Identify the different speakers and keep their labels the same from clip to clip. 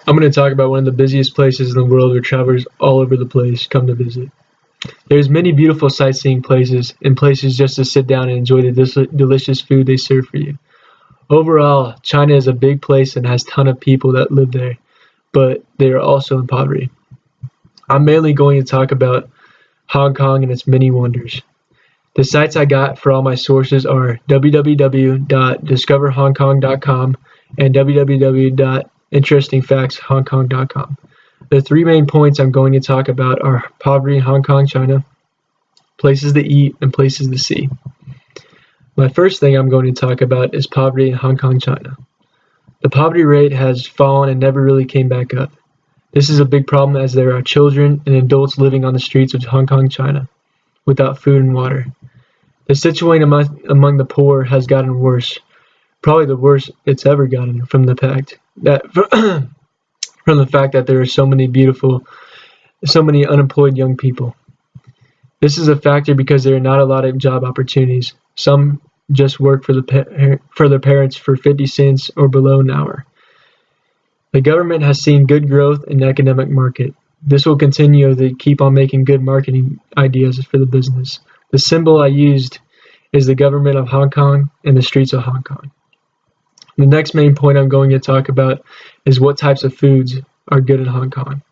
Speaker 1: I'm going to talk about one of the busiest places in the world where travelers all over the place come to visit. There's many beautiful sightseeing places and places just to sit down and enjoy the delicious food they serve for you. Overall, China is a big place and has a ton of people that live there, but they are also in poverty. I'm mainly going to talk about Hong Kong and its many wonders. The sites I got for all my sources are www.discoverhongkong.com and www.interestingfactshongkong.com. The three main points I'm going to talk about are poverty in Hong Kong, China, places to eat, and places to see. My first thing I'm going to talk about is poverty in Hong Kong, China. The poverty rate has fallen and never really came back up. This is a big problem as there are children and adults living on the streets of Hong Kong, China, without food and water. The situation among the poor has gotten worse, probably the worst it's ever gotten from the fact that there are so many unemployed young people. This is a factor because there are not a lot of job opportunities. Some just work for their parents for 50 cents or below an hour. The government has seen good growth in the economic market. This will continue as they keep on making good marketing ideas for the business. The symbol I used is the government of Hong Kong and the streets of Hong Kong. The next main point I'm going to talk about is what types of foods are good in Hong Kong.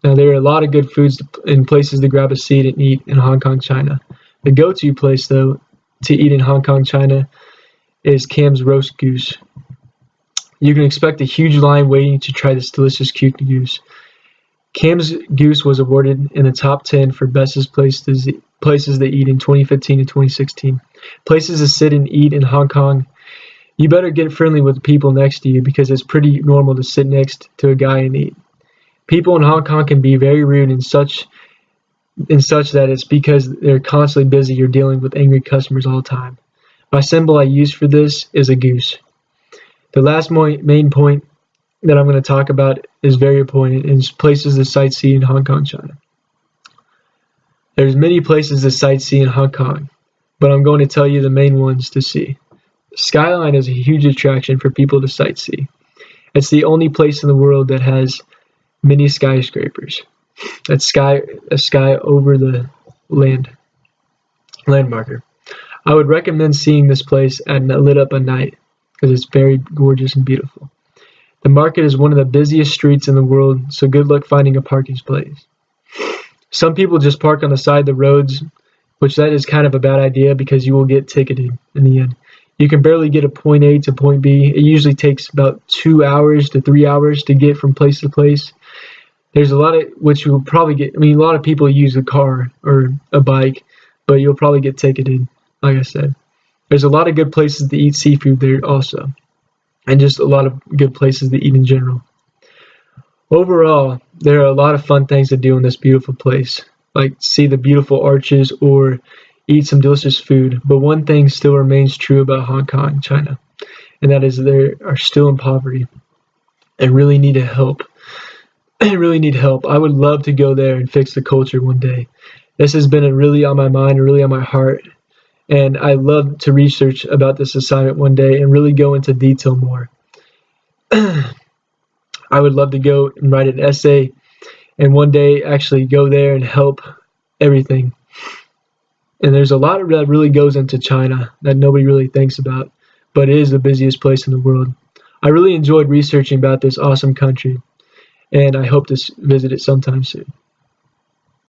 Speaker 1: Now, there are a lot of good foods and places to grab a seat and eat in Hong Kong, China. The go-to place, though, to eat in Hong Kong, China is Cam's Roast Goose. You can expect a huge line waiting to try this delicious goose. Cam's Goose was awarded in the top 10 for best places to eat in 2015 and 2016. Places to sit and eat in Hong Kong. You better get friendly with the people next to you because it's pretty normal to sit next to a guy and eat. People in Hong Kong can be very rude and such that it's because they're constantly busy or dealing with angry customers all the time. My symbol I use for this is a goose. The last main point that I'm going to talk about is very important and is places to sightsee in Hong Kong, China. There's many places to sightsee in Hong Kong, but I'm going to tell you the main ones to see. Skyline is a huge attraction for people to sightsee. It's the only place in the world that has many skyscrapers. That's a sky over the landmarker. I would recommend seeing this place lit up at night because it's very gorgeous and beautiful. The market is one of the busiest streets in the world, so good luck finding a parking place. Some people just park on the side of the roads, which that is kind of a bad idea because you will get ticketed in the end. You can barely get a point A to point B. It usually takes about 2 hours to 3 hours to get from place to place. There's a lot of, which you'll probably get, a lot of people use a car or a bike, but you'll probably get ticketed, like I said. There's a lot of good places to eat seafood there also, and just a lot of good places to eat in general. Overall, there are a lot of fun things to do in this beautiful place, like see the beautiful arches or eat some delicious food. But one thing still remains true about Hong Kong, China, and that is they are still in poverty and really need help. I really need help. I would love to go there and fix the culture one day. This has been really on my mind, really on my heart, and I love to research about this assignment one day and really go into detail more. I would love to go and write an essay and one day actually go there and help everything. And there's a lot of that really goes into China that nobody really thinks about, but it is the busiest place in the world. I really enjoyed researching about this awesome country, and I hope to visit it sometime soon.